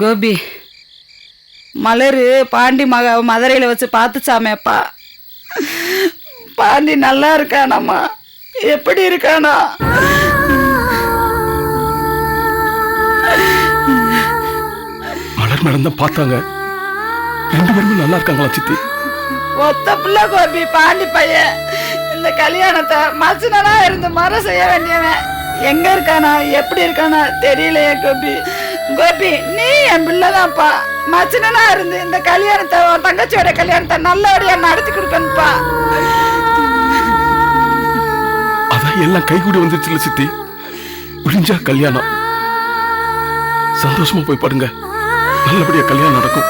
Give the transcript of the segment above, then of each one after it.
கோபி, மலர் பாண்டி மதுரையில் வச்சு பார்த்துச்சாமேப்பா. பாண்டி நல்லா இருக்கானாம்மா? எப்படி இருக்கானா? மலர் மேடம் தான் பார்த்தாங்க. 2 பேருமே நல்லா இருக்காங்களா சித்தி? ஒத்த பிள்ளை கோபி, பாண்டி பையன். இந்த கல்யாணத்தை மச்சினா இருந்து மர செய்ய வேண்டியவன் எங்க இருக்கானா, எப்படி இருக்கானா தெரியலையே கோபி. கோபி, நீ என் பிள்ளைதான்ப்பா. மச்சினா இருந்து இந்த கல்யாணத்தை, தங்கச்சியோட கல்யாணத்தை நல்லபடியா நடத்தி கொடுக்கணும்ப்பா. அதான் எல்லாம் கைகூடி வந்துருச்சுல சித்தி. விடிஞ்சா கல்யாணம். சந்தோஷமா போய் பாருங்க, நல்லபடியா கல்யாணம் நடக்கும்.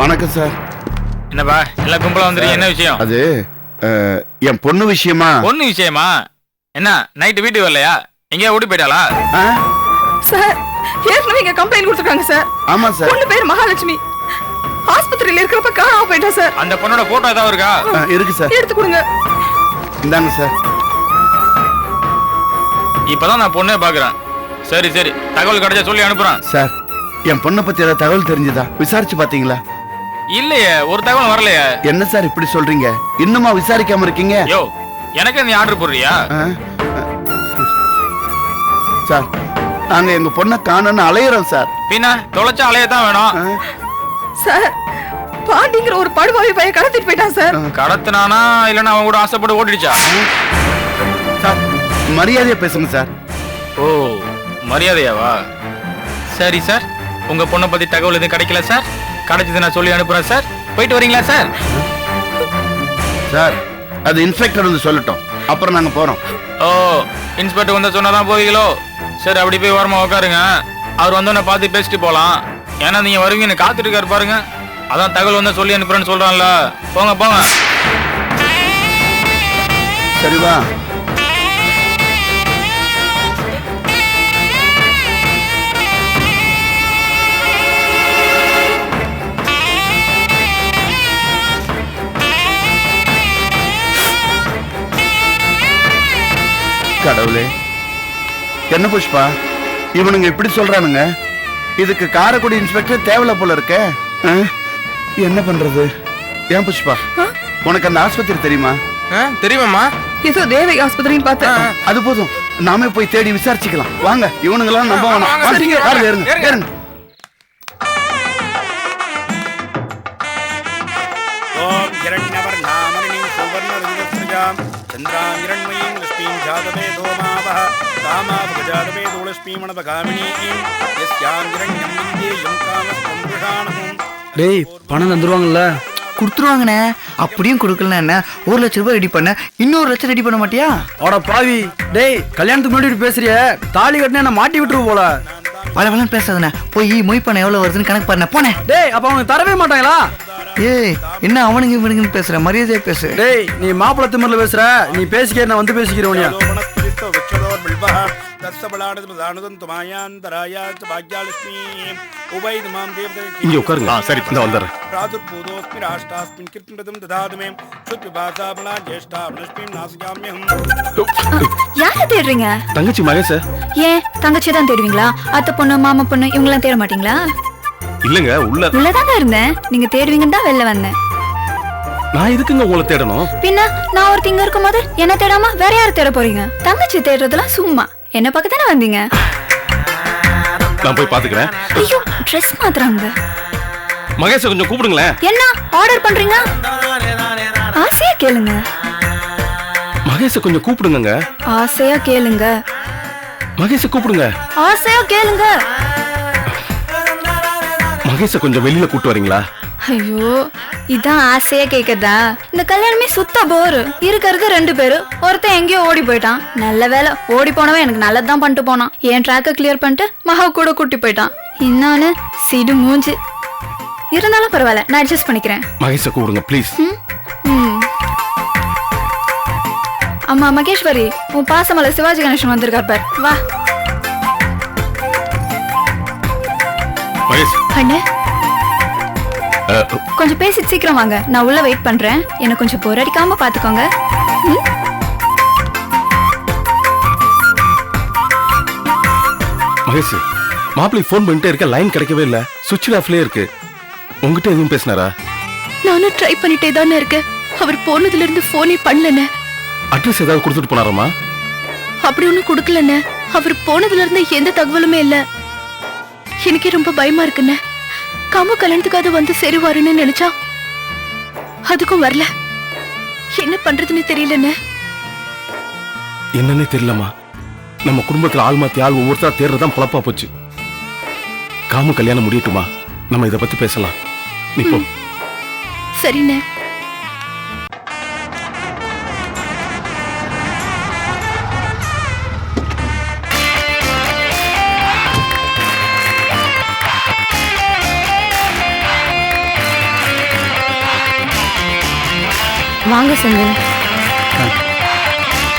வணக்கம் சார். என்னப்பா எல்லா கும்பலா வந்துருக்கீங்க? என்ன விஷயம்? அது என் பொண்ணு விஷயமா. பொண்ணு விஷயமா? என்ன நைட்டு வீட்டுக்கு வரலையா? எங்கேயா ஓடி போயிட்டாளா? சார், ஏற்கனவே இங்க கம்ப்ளைண்ட் கொடுத்துருக்காங்க சார். ஆமா சார். பொண்ணு பேர் மகாலட்சுமி. ஆஸ்பத்திரியில இருக்கிறப்ப காணாம போயிட்டா சார். அந்த பொண்ணோட போட்டோ ஏதாவது இருக்கா? இருக்கு சார். எடுத்து கொடுங்க. இந்தாங்க சார். இப்பதான் நான் பொண்ணே பாக்குறேன். சரி சரி, தகவல் கிடைச்சா சொல்லி அனுப்புறேன். சார், என் பொண்ணை பத்தி ஏதாவது தகவல் தெரிஞ்சதா? விசாரிச்சு பாத்தீங்களா? இல்லையே, ஒரு தகவல் வரலையே. என்ன சார் இப்படி சொல்றீங்க? இன்னுமா விசாரிக்காம இருக்கீங்க? யோ, எனக்கு நீ ஆர்டர் போடுறியா? சார், நாங்க எங்க பொண்ணை காணோம்னு அலையிறோம் சார். பின்ன தொலைச்சா அலையத்தான் வேணும். சார், பாண்டிங்கிற ஒரு படுபாவி பையன் கடத்திட்டு போயிட்டான் சார். கடத்தினானா இல்லன்னா அவன் கூட ஆசைப்பட்டு ஓடிடுச்சா? சார், மரியாதையா பேசுங்க சார். ஓ, மரியாதையாவா? சரி சார், உங்க பொண்ணை பத்தி தகவல் எதுவும் கிடைக்கல சார். கிடைச்சது நான் சொல்லி அனுப்புறேன் சார். போயிட்டு வரீங்களா சார்? சார், அது இன்ஸ்பெக்டர் வந்து சொல்லட்டும், அப்புறம் நாங்க போறோம். ஓ, இன்ஸ்பெக்டர் வந்து சொன்னாதான் போவீங்களோ? சரி, அப்படி போய் ஓரமா உட்காருங்க. அவர் வந்தோடனே பார்த்து பேசிட்டு போலாம். ஏன்னா நீங்க வருவீங்கன்னு காத்துட்டு இருக்காரு பாருங்க. அதான் தகவல் வந்து சொல்லி அனுப்புறேன்னு சொல்றான்ல. போங்க போங்க. சரிவா? கடவுளே, என்ன புஷ்பா இவனுங்க இப்படி சொல்றானுங்க? இதுக்கு காரைக்குடி இன்ஸ்பெக்டர் தேவல போல இருக்க. என்ன பண்றது? ஏன் புஷ்பா, உனக்கு அந்த ஆஸ்பத்திரி தெரியுமா? தெரியுமாமா? ஏதோ தேவகி ஆஸ்பத்திரின்னு பார்த்தேன். அது போதும், நாமே போய் தேடி விசாரிச்சுக்கலாம். வாங்க, இவனுங்களாம் நம்ப வேணாம். சரிங்க. கார்ல ஏறுங்க, ஏறுங்க. ஓம் இரண்யவர்ணாமணிம் சுவர்ணரஜதஸ்ரஜாம் சந்திராம் இரண்மயீம் லக்ஷ்மீம் ஜாதவே தோமாவஹ தாமாவஹ ஜாதவே தோலக்ஷ்மீமணபகாமினீம் யஸ்யாம் இரண்யம் விந்தேயம் காமஸ்தம் புருஷானஹும். டேய், பணம் தந்துருவாங்கல்ல? கொடுத்துருவாங்கண்ணே. அப்படியும் கொடுக்கலன்னா என்ன, 1 லட்ச ரூபாய் ரெடி பண்ண, இன்னொரு லட்சம் ரெடி பண்ண மாட்டியா? அட பாவி, டேய் கல்யாணத்துக்கு முன்னாடி பேசுறிய, தாலி கட்டினா என்ன மாட்டி விட்டுரு போல. பலபலன்னு பேசாதண்ணே, போய் மொய் பண்ண எவ்வளவு வருதுன்னு கணக்கு பண்ண போனேன். டேய், அப்ப அவங்க தரவே மாட்டாங்களா? ஏய், என்ன அவனுங்க இவனுங்கன்னு பேசுற? மரியாதையா பேசு. டேய், நீ மாப்பிள திமிர்ல பேசுற. நீ பேசிக்க, நான் வந்து பேசிக்கிறவனியா? வனஸ்பதிஸ்தோ விக்ஷதோர் பில்வஹ தஸ்ஸபலாடது பிரதானதந்து மாயாந்தராயாத் பாக்யாலக்ஷ்மீம் உபைதுமாம் தேவதே. இங்க உட்காருங்க. சரி, நான் வந்துடுறேன். ராதுர்பூதோஸ்மி ராஷ்டாஸ்மின் கீர்த்தனதம் ததாதுமே சுத்விபாசாபலா ஜேஷ்டா லக்ஷ்மீம் நாசயாம்யஹம். யாரை தேடுறீங்க? தங்கச்சி மகேஷ். ஏன் தங்கச்சி தான் தேடுவீங்களா? அத்தை பொண்ணு, மாமா பொண்ணு இவங்கெல்லாம் தேட மாட்டீங்களா? இல்லங்க, உள்ளதாங்க இருந்தேன். நீங்க தேடுவீங்கன்னு தான் வெளில வந்தேன். நான் எதுக்குங்க உங்களை தேடணும்? பின்ன நான் ஒருத்திங்க இருக்கும்போது என்ன தேடாம வேற யாரை தேட போறீங்க? தங்கச்சி தேடுறதுலாம் சும்மா. என்ன பக்கம் தானே வந்தீங்க. நான் போய் பாத்துக்கிறேன். ஐயோ, ட்ரெஸ் மாத்துறாங்க. மகேஷ கொஞ்சம் கூப்பிடுங்களேன். என்ன ஆர்டர் பண்றீங்க? ஆசையா கேளுங்க. மகேஷ கொஞ்சம் கூப்பிடுங்க. ஆசையா கேளுங்க. மகேஷ கூப்பிடுங்க. ஆசையா கேளுங்க. மகேஷ கொஞ்சம் வெளியில கூட்டு வரீங்களா? ஐயோ, இதான் ஆசையா கேக்குதா? இந்த கல்யாணமே சுத்த போரு. இருக்கிறது 2 பேரு. ஒருத்தன் எங்கேயோ ஓடி போயிட்டான். நல்ல வேலை, ஓடி போனவன் எனக்கு நல்லதான் பண்ணிட்டு போனான். என் ட்ராக்க கிளியர் பண்ணிட்டு மகா கூட கூட்டி போயிட்டான். இன்னொன்னு சிடு மூஞ்சி. இருந்தாலும் பரவாயில்ல, நான் அட்ஜஸ்ட் பண்ணிக்கிறேன். மகேஷ கூப்பிடுங்க ப்ளீஸ். அம்மா மகேஸ்வரி, உன் பாசமல சிவாஜி கணேசன் வந்திருக்கார் பார். வா மகேஷ். அண்ணே, கொஞ்சம் பேசி சீக்கிரம் வாங்க, நான் உள்ள வெயிட் பண்றேன். எனக்கு கொஞ்சம் போர் அடிக்காம பாத்துக்கோங்க. ம்? மகேஷ், மாப்பிள்ளை ஃபோன் பண்ணிட்டே இருக்க, லைன் கிடைக்கவே இல்ல, சுவிட்ச் ஆஃப்லயே இருக்கு. உங்ககிட்ட எதுவும் பேசினாரா? நானும் ட்ரை பண்ணிட்டே தானே இருக்கேன். அவர் போனதுல இருந்து போனே பண்ணலண்ணே. அட்ரஸ் ஏதாவது கொடுத்துட்டு போனாராமா? அப்படி ஒண்ணும் கொடுக்கலண்ணே. அவர் போனதுல இருந்து எந்த தகவலுமே இல்ல. எனக்கே ரொம்ப பயமா இருக்குண்ணே. காமு கல்யாணத்துக்காவது வந்து சேருவாருன்னு நினைச்சா அதுக்கும் வரல. என்ன பண்றதுன்னு தெரியலண்ணே. என்னன்னே தெரியலமா. நம்ம குடும்பத்துல ஆள் மாத்தி ஆள் ஒவ்வொருத்தரா தேர்றதுதான் பொழப்பா போச்சு. காமு கல்யாணம் முடியட்டுமா, நம்ம இத பத்தி பேசலாம். நீ போ. சரிண்ணே. வாங்க சந்தன்.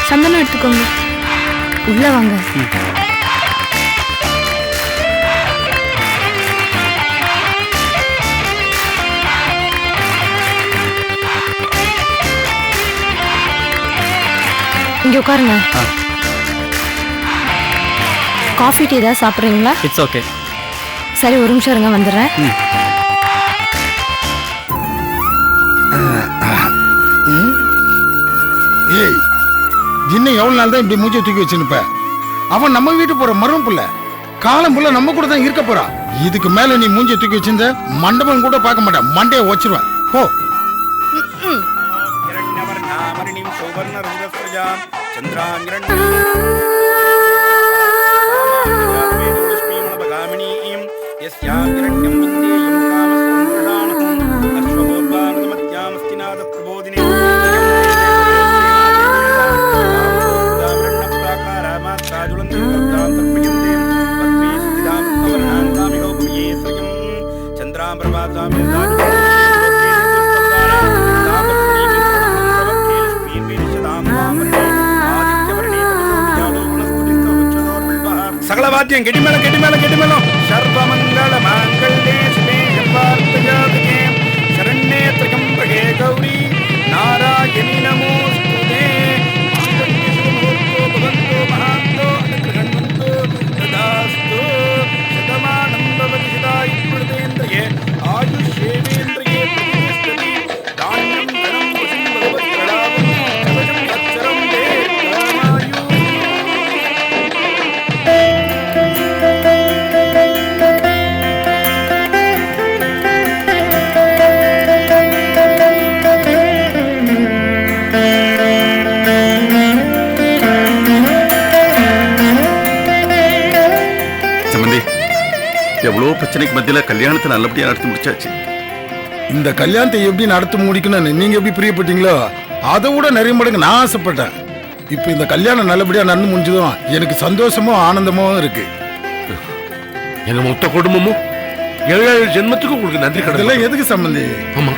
சந்தனம் எடுத்துக்கோங்க. உள்ள வாங்க. இங்க உட்காருங்க. காஃபி டீ ஏதாவது சாப்பிட்றீங்களா? It's okay. சரி, ஒரு நிமிஷம் இருங்க, வந்துடுறேன். ஏய், இன்னும் எவ்வளவு நாள் தான் இப்படி மூஞ்சி தூக்கி வச்சுருப்ப? அவன் நம்ம வீட்டு போற மரம் புள்ள, காலம் புள்ள நம்ம கூட தான் இருக்க போறா. இதுக்கு மேல நீ மூஞ்சி தூக்கி வச்சிருந்த மண்டபம் கூட பார்க்க மாட்டேன், மண்டையை வச்சிருவேன். போ. हिरण्यवर्णामणिं सौवर्णरजस्रजां चन्द्राङ्गिरण्यं यस्यां हिरण्यं विन्देयं कामस्तुन्द्रणानहम् अश्वपूर्वामृतमत्यामस्तिनाथप्रबोधिने चन्द्रां प्रभासामि सकल वाद्यं गेटिमेल सर्वमंगल मांगल्ये शिवे सर्वार्थसाधके शरण्ये त्र्यंबके गौरी नारायणी नमोस्तुते भगवन्तो महान्तो अनुग्रहन्तो तदास्तु शतमानं भवति सदायि प्रतेन्द्रिये आयुष्येवेन्द्रिये प्रतिष्ठति धान्यं धनं वशं भगवति प्रलाभं कवचं तत्सरं ते कामायु எவ்வளவு பிரச்சனைக்கு மத்தியில கல்யாணத்தை நல்லபடியா நடத்தி முடிச்சாச்சு. இந்த கல்யாணத்தை எப்படி நடத்தி முடிக்கணும்னு நீங்க எப்படி பிரியப்பட்டீங்களோ அதை விட நிறைய மடங்கு நான் ஆசைப்பட்டேன். இப்ப இந்த கல்யாணம் நல்லபடியா நடந்து முடிஞ்சதும் எனக்கு சந்தோஷமும் ஆனந்தமும் இருக்கு. எங்க மொத்த குடும்பமும் 7 ஜென்மத்துக்கு உங்களுக்கு நன்றி கடலை. இதெல்லாம் எதுக்கு சம்பந்தி? ஆமா.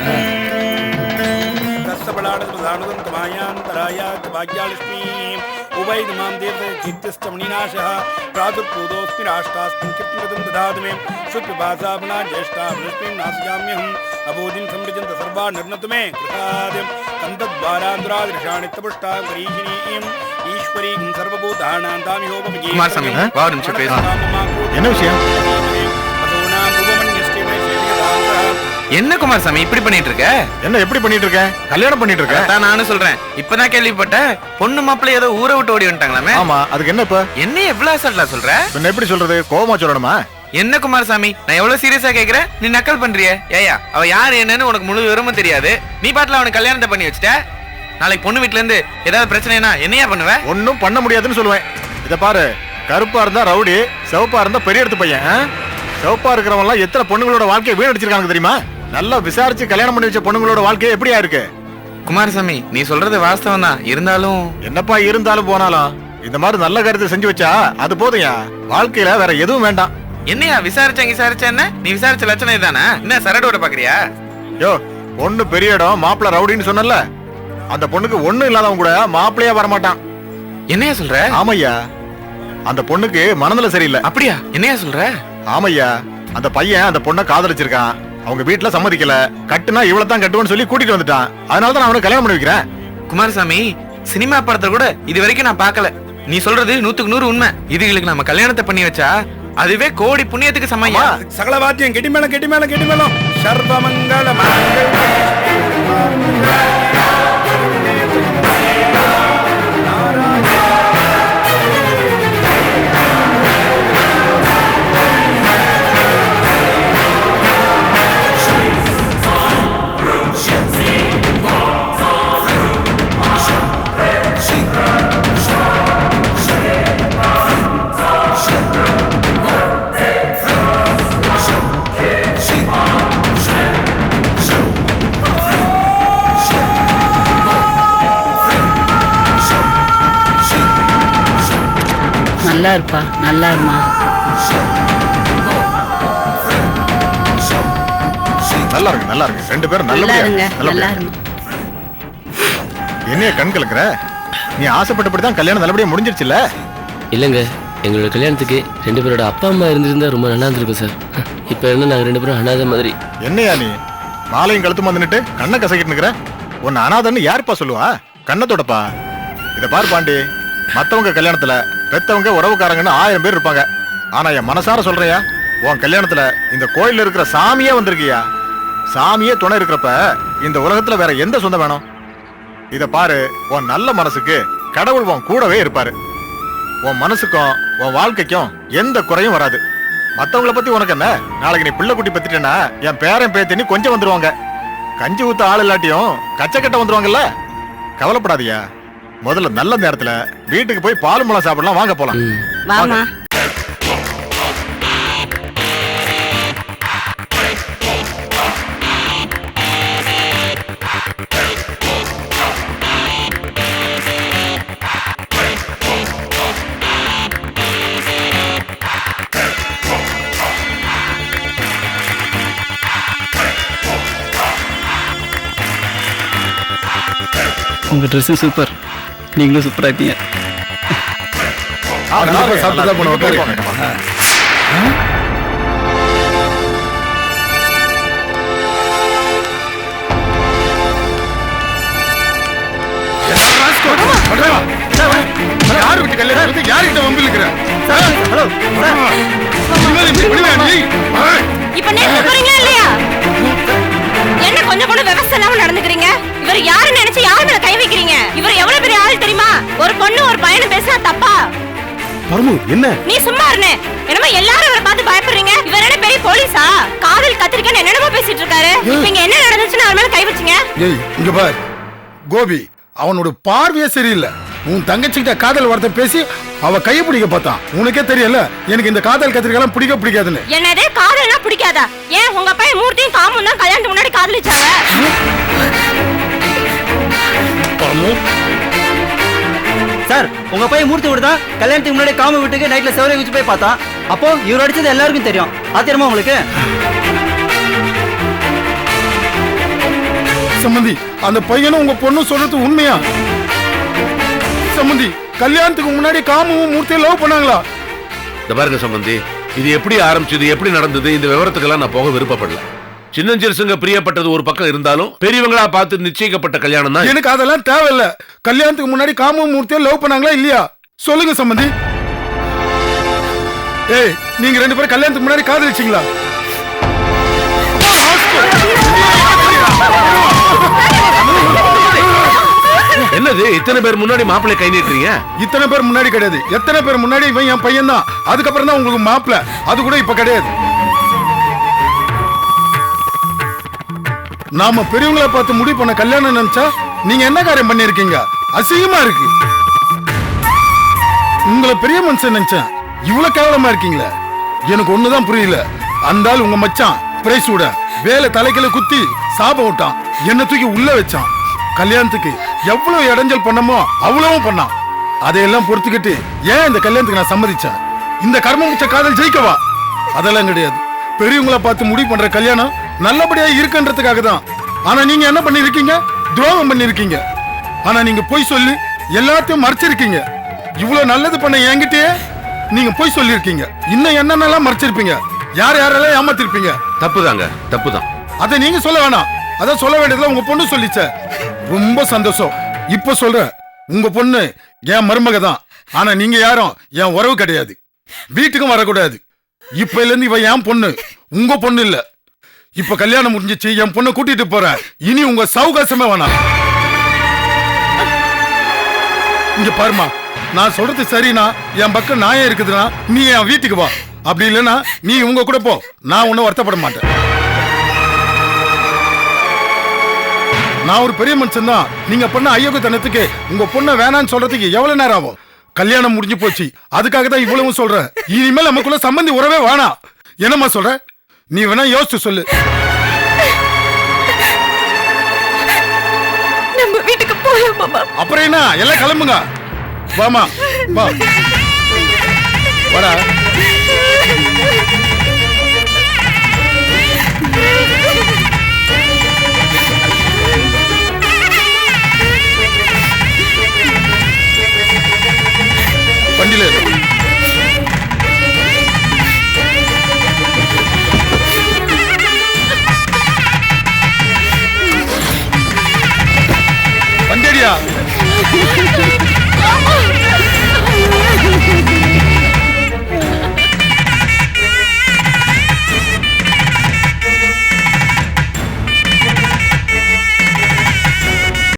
उभयदिमां दीर्घकीर्तिस्तमनीनाशः प्रादुर्भूतोऽस्मि राष्ट्रास्मिन् कीर्तिं ददातु मे शुक्लभासापना ज्येष्ठा वृष्टिं नास्याम्यहम् अबोधिं संरचन्त सर्वा निर्णतु मे गृहादिं कन्दद्वारान्तरादृशाणित्यपुष्टां गरीषिणीं ईश्वरीं सर्वभूतानां तामिहोपमये குமாரசாமி, வா ஒரு நிமிஷம் பேசலாம். என்ன விஷயம்? என்ன குமாரசாமி இப்படி பண்ணிட்டு இருக்க? என்ன எப்படி பண்ணிட்டு இருக்க? கல்யாணம் பண்ணிட்டு இருக்க? அதான் நானும் சொல்றேன். இப்பதான் கேள்விப்பட்டேன் பொண்ணு மாப்பிள்ளை ஏதோ ஊரை விட்டு ஓடி வந்துட்டாங்களாமே. ஆமா, அதுக்கு என்ன இப்ப? என்ன எவ்வளவு அசட்லா சொல்ற? என்ன எப்படி சொல்றது? கோவமா சொல்லணுமா? என்ன குமாரசாமி, நான் எவ்வளவு சீரியஸா கேக்குறேன், நீ நக்கல் பண்றிய? ஏயா, அவ யாரு என்னன்னு உனக்கு முழு விவரமும் தெரியாது. நீ பாட்டுல அவனுக்கு கல்யாணத்தை பண்ணி வச்சுட்ட. நாளைக்கு பொண்ணு வீட்டுல இருந்து ஏதாவது பிரச்சனைனா என்னையா பண்ணுவ? ஒன்னும் பண்ண முடியாதுன்னு சொல்லுவேன். இத பாரு, கருப்பா இருந்தா ரவுடி, சிவப்பா இருந்தா பெரிய இடத்து பையன். சிவப்பா இருக்கிறவங்க எல்லாம் எத்தனை பொண்ணுங்களோட வாழ்க்கையை வீணடிச்சிருக்காங்க தெரியுமா? நல்லா விசாரிச்சு கல்யாணம் பண்ணி வச்ச பொண்ணுங்களோட வாழ்க்கை எப்படியா இருக்கு? குமாரசாமி, நீ சொல்றது வாஸ்தவம் தான். இருந்தாலும் என்னப்பா இருந்தாலும் போனாலும் இந்த மாதிரி நல்ல காரியத்தை செஞ்சு வச்சா அது போதும்யா. வாழ்க்கையில வேற எதுவும் வேண்டாம். என்னையா விசாரிச்ச என்ன? நீ விசாரிச்ச லட்சணம் இதானா? என்ன சரடோட பாக்குறியா? யோ, பொண்ணு பெரிய இடம், மாப்பிள்ள ரவுடின்னு சொன்னல, அந்த பொண்ணுக்கு ஒண்ணு இல்லாதவங்க கூட மாப்பிள்ளையா வரமாட்டான். என்னையா சொல்ற? ஆமையா, அந்த பொண்ணுக்கு மனதுல சரியில்லை. அப்படியா? என்னையா சொல்ற? ஆமையா, அந்த பையன் அந்த பொண்ணை காதலிச்சிருக்கான். அவங்க வீட்டுல சம்மதிக்கல, கட்டுனா இவ்வளவு தான் கட்டுவேன்னு சொல்லி கூட்டிட்டு வந்துட்டான். அதனால தான் நான் அவனுக்கு கல்யாணம் பண்ணி வைக்கிறேன். குமாரசாமி, சினிமா படத்தை கூட இது வரைக்கும் நான் பார்க்கல. நீ சொல்றது 100க்கு 100 உண்மை. இதுகளுக்கு நம்ம கல்யாணத்தை பண்ணி வச்சா அதுவே கோடி புண்ணியத்துக்கு சமமா. சகல வாத்தியம் கெட்டி மேளம் கெட்டி மேளம் கெட்டி மேளம் சர்வமங்கல நல்லா இருப்பா, நல்லா இருமா. நல்லா இருக்கு, நல்லா இருக்கு. ரெண்டு பேரும் நல்லா இருங்க, நல்லா நல்லபடியா. இருங்க. என்னைய கண் கலக்குற? நீ ஆசைப்பட்டபடிதான் கல்யாணம் நல்லபடியா முடிஞ்சிருச்சுல்ல? இல்லைங்க, எங்களோட கல்யாணத்துக்கு 2 பேரோட அப்பா அம்மா இருந்திருந்தா ரொம்ப நல்லா இருந்திருக்கும் சார். இப்போ என்ன நாங்கள் 2 பேரும் அனாதை மாதிரி. என்னையா நீ மாலையும் கழுத்துமா வந்துட்டு கண்ணை கசக்கிட்டு நிக்கிற? உன்னை அனாதன்னு யாருப்பா சொல்லுவா? கண்ணத்தோடப்பா. இத பாரு பாண்டி, மத்தவங்க கல்யாணத்துல பெத்தவங்க உறவுக்காரங்கன்னு 1000 பேர் இருப்பாங்க. ஆனா என் மனசார சொல்றியா, உன் கல்யாணத்துல இந்த கோயில்ல இருக்கிற சாமியே வந்திருக்கியா. சாமியே துணை இருக்கிறப்ப இந்த உலகத்துல வேற எந்த சொந்தம் வேணும்? இத பாரு, உன் நல்ல மனசுக்கு கடவுள் உன் கூடவே இருப்பாரு. உன் மனசுக்கும் உன் வாழ்க்கைக்கும் எந்த குறையும் வராது. மத்தவங்கள பத்தி உனக்கு என்ன? நாளைக்கு நீ பிள்ளை குட்டி பத்திட்டேன்னா என் பேரன் பேத்தின்னு கொஞ்சம் வந்துருவாங்க. கஞ்சி ஊத்த ஆள் இல்லாட்டியும் கச்சக்கட்ட வந்துருவாங்கல்ல. கவலைப்படாதியா. முதல்ல நல்ல நேரத்துல வீட்டுக்கு போய் பால் பழம் சாப்பிடலாம். வாங்க போலாம். வாமா. உங்க ட்ரெஸ்ஸும் சூப்பர், நீங்களும் சூப்பரா இருக்கீங்க. சாப்பிட்டு தான் போனோம். யாரு விட்டு கல்யாணம் யாருக்கிட்ட வம்பில் இருக்கிற? இப்ப நேத்து போறீங்களா இல்லையா? என்ன கொஞ்சம் கூட விவசாயம் இல்லாம நடந்துக்கிறீங்க? இவர் யாரு நினைச்சு யாரு மேல கை வைக்கிறீங்க? இவர் எவ்வளவு பெரிய ஆள் தெரியுமா? ஒரு பொண்ணு ஒரு பையனை பேசினா தப்பா? பரமு என்ன? நீ சும்மா இருனே. என்னமா எல்லாரும் இவரை பார்த்து பயப்படுறீங்க? இவர் என்ன பெரிய போலீஸா? காதல் கத்திரிக்கான்னு என்னென்னமோ பேசிட்டு இருக்காரு. இங்க என்ன நடந்துச்சுன்னு அவர் மேல கை வச்சீங்க? ஏய் இங்க பார் கோபி, அவனோட பார்வையே சரியில்லை. உன் தங்கச்சிக்கிட்ட காதல் வார்த்தை பேசி அவ கையை பிடிக்க பார்த்தான். உனக்கே தெரியல எனக்கு இந்த காதல் கத்திரிக்கலாம் பிடிக்காதுன்னு. என்னது காதல்னா பிடிக்காதா? ஏன் உங்க பையன் மூர்த்தியும் காமும் தான் கல்யாணத்துக்கு முன்னாடி காதலிச்சாங்க? சார், உங்க பையன் மூர்த்தி விடுதா கல்யாணத்துக்கு முன்னாடி காம வீட்டுக்கு நைட்ல செவரை வச்சு போய் பார்த்தா. அப்போ இவர் அடிச்சது எல்லாருக்கும் தெரியும். ஆத்திரமா உங்களுக்கு? சம்பந்தி, அந்த பையனும் உங்க பொண்ணும் சொல்றது உண்மையா? சம்பந்தி, கல்யாணத்துக்கு முன்னாடி காமுவும் மூர்த்தியும் லவ் பண்ணாங்களா? இந்த பாருங்க சம்பந்தி, இது எப்படி ஆரம்பிச்சது, எப்படி நடந்தது, இந்த விவரத்துக்கெல்லாம் நான் போக விருப்பப்படல. சின்னஞ்சிறுசுங்க பிரியப்பட்டது ஒரு பக்கம் இருந்தாலும் பெரியவங்களா பார்த்து நிச்சயிக்கப்பட்ட கல்யாணம் தான். எனக்கு அதெல்லாம் தேவையில்ல. கல்யாணத்துக்கு முன்னாடி காமுவும் மூர்த்தியும் லவ் பண்ணாங்களா இல்லையா சொல்லுங்க சம்பந்தி. ஏய், நீங்க 2 பேரும் கல்யாணத்துக்கு முன்னாடி காதலிச்சீங்களா? என்னது இத்தனை பேர் முன்னாடி மாப்பிள்ளை கை நீட்டுறீங்க? இத்தனை பேர் முன்னாடி கிடையாது, எத்தனை பேர் முன்னாடி இவன் என் பையன் தான். அதுக்கப்புறம் தான் உங்களுக்கு மாப்பிள்ளை. அது கூட இப்ப கிடையாது. நாம பெரியவங்களை பார்த்து முடிவு பண்ண கல்யாணம் நினைச்சா நீங்க என்ன காரியம் பண்ணிருக்கீங்க? அசிங்கமா இருக்கு. உங்களை பெரிய மனுஷன் நினைச்சேன், இவ்வளவு கேவலமா இருக்கீங்களே. எனக்கு ஒண்ணுதான் புரியல. அந்த ஆள் உங்க மச்சான் பிரைஸ் விட வேலை தலைக்கில குத்தி சாபம் விட்டான், என்ன தூக்கி உள்ள வச்சான். கல்யாணத்துக்கு எவ்வளவு இடைஞ்சல் பண்ணமோ அவ்வளவும் பண்ணான். அதையெல்லாம் பொறுத்துக்கிட்டு ஏன் இந்த கல்யாணத்துக்கு நான் சம்மதிச்சேன்? இந்த கர்மம் வச்ச காதல் ஜெயிக்கவா? அதெல்லாம் கிடையாது. பெரியவங்களை பார்த்து முடிவு பண்ற கல்யாணம் நல்லபடியா இருக்குன்றதுக்காக தான். ஆனா நீங்க என்ன பண்ணிருக்கீங்க? துரோகம் பண்ணிருக்கீங்க. ஆனா நீங்க பொய் சொல்லி எல்லாத்தையும் மறைச்சிருக்கீங்க. இவ்வளவு நல்லது பண்ண என்கிட்டயே நீங்க பொய் சொல்லிருக்கீங்க. இன்னும் என்னென்னலாம் மறைச்சிருப்பீங்க? யாரெல்லாம் ஏமாத்திருப்பீங்க? தப்புதாங்க, தப்புதான். அதை நீங்க சொல்ல வேணாம். அதான் சொல்ல வேண்டியதுல உங்க பொண்ணு சொல்லிச்ச. ரொம்ப சந்தோஷம். இப்ப சொல்ற, உங்க பொண்ணு என் மருமக தான். ஆனா நீங்க யாரும் என் உறவு கிடையாது. வீட்டுக்கும் வரக்கூடாது. இப்ப இருந்து இவ என் பொண்ணு, உங்க பொண்ணு இல்ல. இப்ப கல்யாணம் முடிஞ்சிச்சு, என் பொண்ணை கூட்டிட்டு போற. இனி உங்க சவுகாசமே வேணாம். இங்க பாருமா, நான் சொல்றது சரினா என் பக்கம் நியாயம் இருக்குதுன்னா நீ என் வீட்டுக்கு வா. அப்படி இல்லைன்னா நீ உங்க கூட போ. நான் ஒன்னும் வருத்தப்பட மாட்டேன். நான் ஒரு பெரிய மனுஷன் தான். நீங்க பண்ண அயோக்கியத்தனத்துக்கு உங்க பொண்ணை வேணான்னு சொல்றதுக்கு எவ்வளவு நேரம் ஆகும்? கல்யாணம் முடிஞ்சு போச்சு. அதுக்காக தான் இவ்வளவு சொல்றேன். இனிமேல் நமக்குள்ள சம்பந்தி உறவே வேணாம். என்னம்மா சொல்ற? நீ வேணா யோசிச்சு சொல்லு. நம்ம வீட்டுக்கு போலாம் மாமா. அப்புறம் என்ன, எல்லாம் கிளம்புங்க. வாமா வா, வாடா. வண்டியில வண்டியடியா.